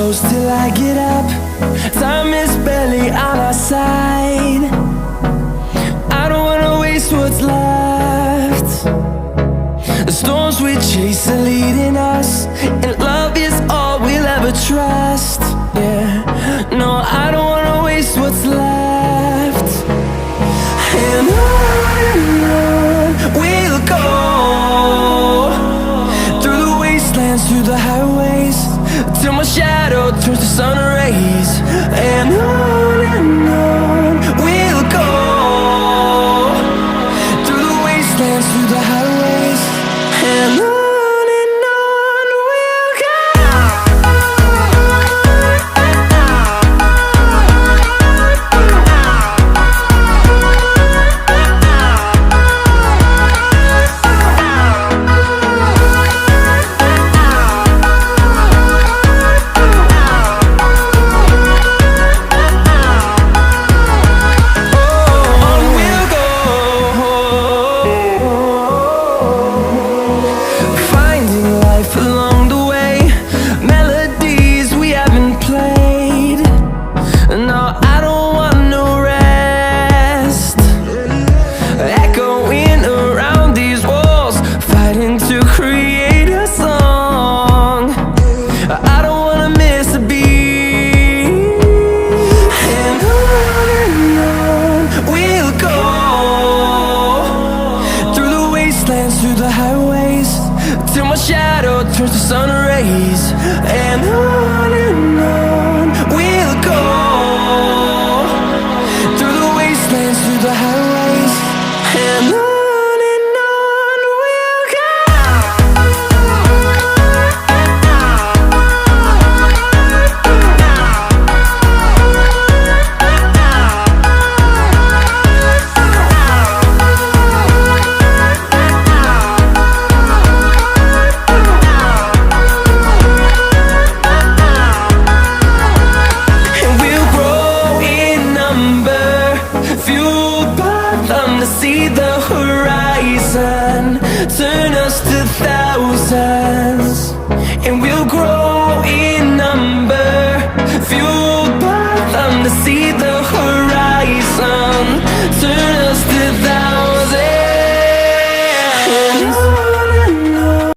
close till I get up. Time is barely on our side. I don't wanna waste what's left. The storms we chase are leading us, and love is all we'll ever trust. Yeah, no, I don't wanna waste what's left. And on we'll go, through the wastelands, through the highways, till my shadow turns to sun rays. And on we'll go, through the wastelands, through the highways, and on. Along the way, melodies we haven't played. No, I don't want no rest. Echoing around these walls, fighting to create a song. I don't wanna miss a beat. And on we'll go, through the wastelands, through the highways, till my shadow turns to sun rays. And on